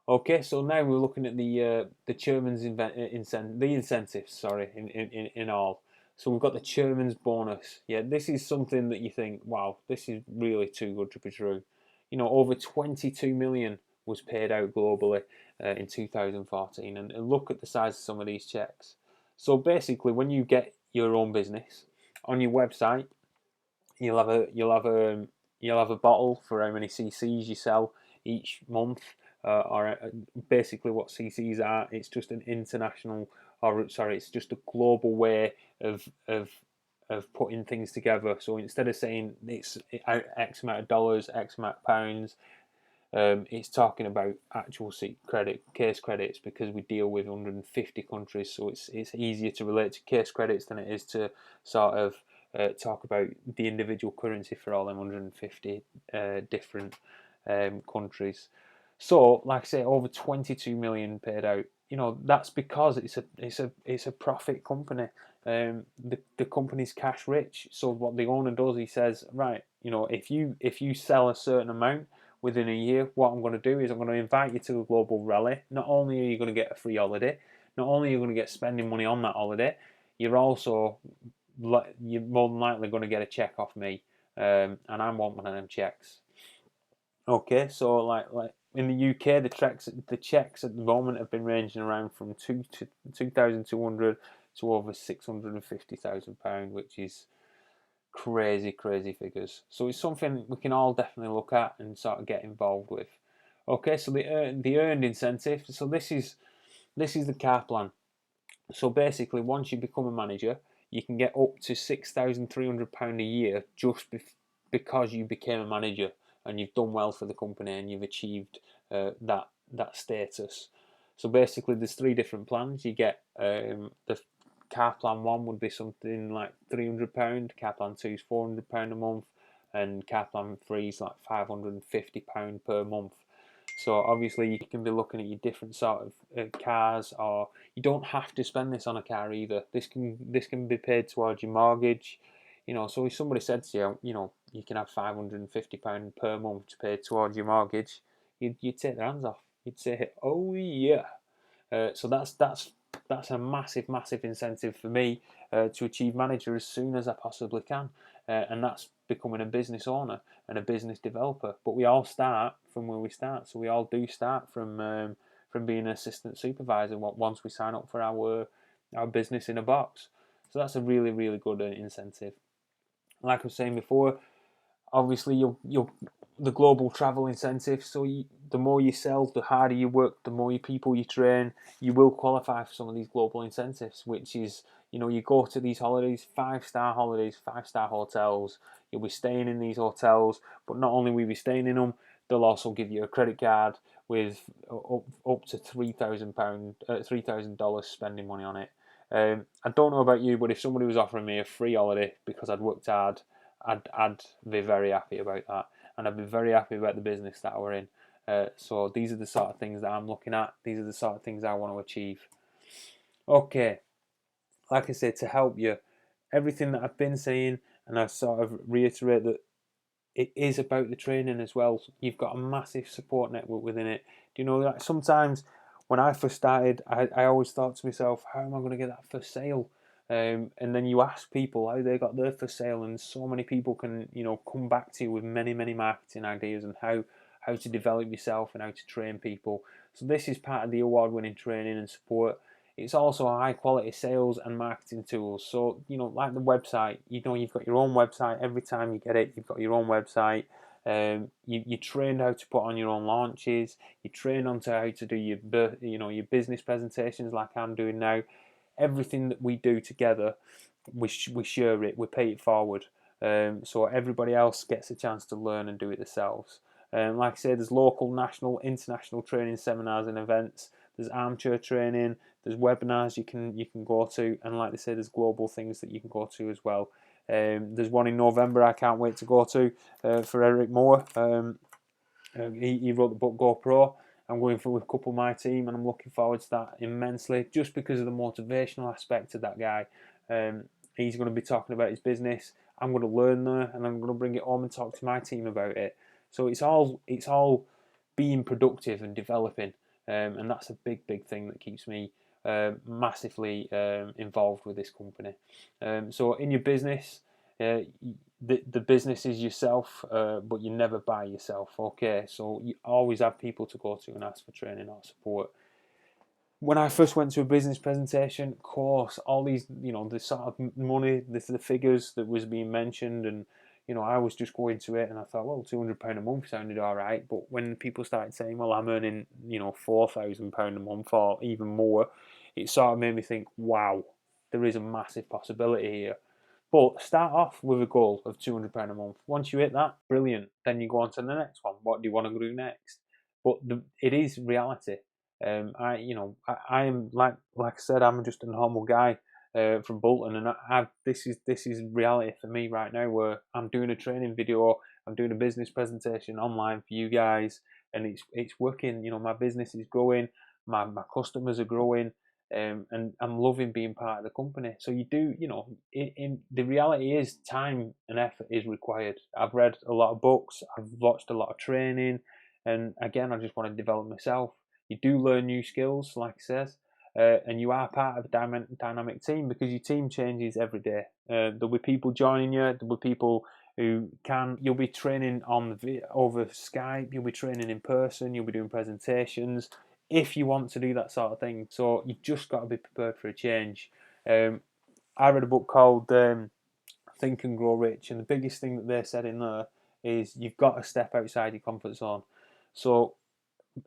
Okay, so now we're looking at the chairman's the incentives. Sorry, in all. So we've got the chairman's bonus. Yeah, this is something that you think, wow, this is really too good to be true. Over 22 million was paid out globally in 2014, and look at the size of some of these checks. So basically, when you get your own business on your website, you'll have a bottle for how many cc's you sell each month, or basically what cc's are. It's just an international, or sorry, it's just a global way of putting things together. So instead of saying it's X amount of dollars, X amount of pounds, it's talking about actual case credits, because we deal with 150 countries, so it's easier to relate to case credits than it is to sort of talk about the individual currency for all them 150 different countries. So, like I say, over 22 million paid out. That's because it's a profit company. The company's cash rich. So what the owner does, he says, right, if you sell a certain amount within a year, what I'm going to do is I'm going to invite you to a global rally. Not only are you going to get a free holiday, not only are you going to get spending money on that holiday, you're also you're more than likely going to get a check off me, and I want one of them checks. Okay, so like in the UK, the checks at the moment have been ranging around from 2,200 to over £650,000, which is crazy, crazy figures. So it's something we can all definitely look at and sort of get involved with. Okay, so the earned incentive. So this is the car plan. So basically, once you become a manager, you can get up to £6,300 a year just because you became a manager and you've done well for the company and you've achieved that status. So basically, there's three different plans. You get the car plan one would be something like £300. Car plan two is £400 a month, and car plan three is like £550 per month. So obviously you can be looking at your different sort of cars, or you don't have to spend this on a car either. This can be paid towards your mortgage. So if somebody said to you, you can have £550 per month to pay towards your mortgage, you'd take their hands off. You'd say, oh yeah. So that's a massive, massive incentive for me to achieve manager as soon as I possibly can, and that's becoming a business owner and a business developer. But we all start from where we start, so we all do start from being an assistant supervisor once we sign up for our business in a box. So that's a really, really good incentive. Like I was saying before, obviously you'll the global travel incentive. So the more you sell, the harder you work, the more people you train, you will qualify for some of these global incentives, which is, you go to these holidays, 5-star holidays, 5-star hotels. You'll be staying in these hotels, but not only will you be staying in them, they'll also give you a credit card with up to £3,000, $3,000 spending money on it. I don't know about you, but if somebody was offering me a free holiday because I'd worked hard, I'd be very happy about that, and I'd be very happy about the business that we're in. So these are the sort of things that I'm looking at. These are the sort of things I want to achieve. Okay, like I said, to help you, everything that I've been saying, and I sort of reiterate that it is about the training as well. You've got a massive support network within it. Do you know that sometimes when I first started, I always thought to myself, how am I going to get that first sale? And then you ask people how they got their first sale, and so many people can come back to you with many, many marketing ideas and how to develop yourself and how to train people. So this is part of the award-winning training and support. It's also a high quality sales and marketing tools. So, like the website, you've got your own website. Every time you get it, you've got your own website. You trained how to put on your own launches. You train onto how to do your business presentations like I'm doing now. Everything that we do together, we share it, we pay it forward. So everybody else gets a chance to learn and do it themselves. Like I say, there's local, national, international training seminars and events. There's armchair training. There's webinars you can go to, and like they say, there's global things that you can go to as well. There's one in November I can't wait to go to for Eric Moore. He wrote the book GoPro. I'm going through with a couple of my team, and I'm looking forward to that immensely, just because of the motivational aspect of that guy. He's going to be talking about his business. I'm going to learn there, and I'm going to bring it home and talk to my team about it. So it's all being productive and developing. and that's a big thing that keeps me massively involved with this company. So in your business, the business is yourself, but you never buy yourself. Okay, so you always have people to go to and ask for training or support. When I first went to a business presentation, of course, all these, the sort of money, the figures that was being mentioned, and I was just going to it, and I thought, well, £200 a month sounded all right. But when people started saying, well, I'm earning, £4,000 a month or even more, it sort of made me think, wow, there is a massive possibility here. But start off with a goal of £200 a month. Once you hit that, brilliant. Then you go on to the next one. What do you want to do next? But it is reality. I am like I said, I'm just a normal guy from Bolton, and this is reality for me right now. Where I'm doing a training video, I'm doing a business presentation online for you guys, and it's working. My business is growing, my customers are growing, and I'm loving being part of the company. So you do, in the reality is time and effort is required. I've read a lot of books, I've watched a lot of training, and again, I just want to develop myself. You do learn new skills, like it says, and you are part of a dynamic team because your team changes every day. There'll be people joining you. There'll be people who can. You'll be training over Skype. You'll be training in person. You'll be doing presentations if you want to do that sort of thing. So you've just got to be prepared for a change. I read a book called Think and Grow Rich, and the biggest thing that they said in there is you've got to step outside your comfort zone. So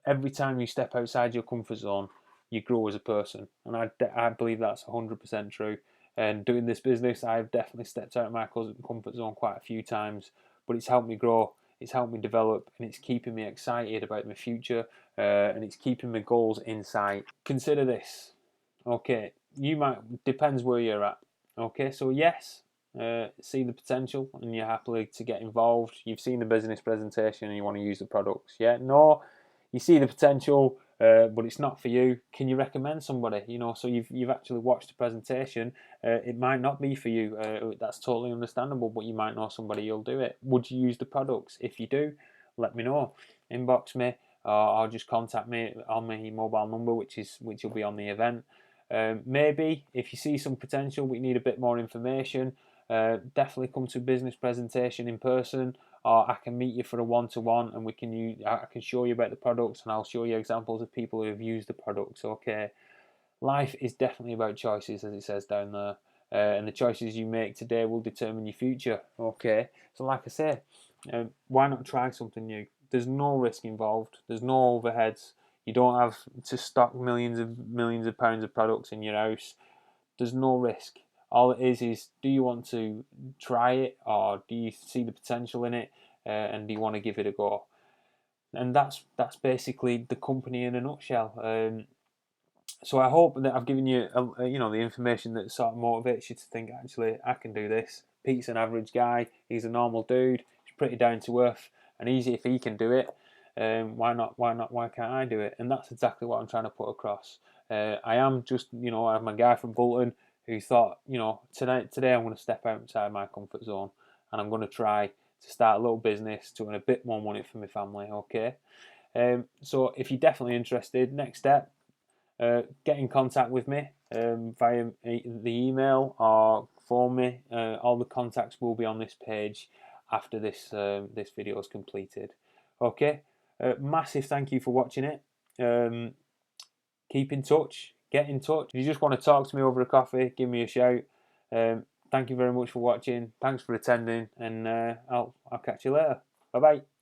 every time you step outside your comfort zone, you grow as a person, and I believe that's 100% true. And doing this business, I've definitely stepped out of my comfort zone quite a few times, but it's helped me grow, it's helped me develop, and it's keeping me excited about my future, and it's keeping my goals in sight. Consider this, okay? Depends where you're at. Okay, so yes, see the potential and you're happy to get involved. You've seen the business presentation and you want to use the products. Yeah, no, you see the potential, but it's not for you. Can you recommend somebody? So you've actually watched the presentation. It might not be for you. That's totally understandable, but you might know somebody who'll do it. Would you use the products? If you do, let me know. Inbox me, or just contact me on my mobile number, which will be on the event. Maybe if you see some potential, we need a bit more information. Definitely come to a business presentation in person, or I can meet you for a one-to-one, and I can show you about the products, and I'll show you examples of people who have used the products. Okay, life is definitely about choices, as it says down there, and the choices you make today will determine your future. Okay, so like I say, why not try something new? There's no risk involved. There's no overheads. You don't have to stock millions of pounds of products in your house. There's no risk. All it is do you want to try it, or do you see the potential in it, and do you want to give it a go? And that's basically the company in a nutshell. So I hope that I've given you the information that sort of motivates you to think, actually, I can do this. Pete's an average guy. He's a normal dude. He's pretty down to earth, and easy. If he can do it, why not? Why can't I do it? And that's exactly what I'm trying to put across. I am just, I'm a guy from Bolton who thought, today I'm going to step outside my comfort zone, and I'm going to try to start a little business to earn a bit more money for my family. Okay. So if you're definitely interested, next step, get in contact with me via the email or phone me. All the contacts will be on this page after this video is completed. Okay, massive thank you for watching it. Keep in touch. Get in touch. If you just want to talk to me over a coffee, give me a shout. Thank you very much for watching. Thanks for attending, and I'll catch you later. Bye bye.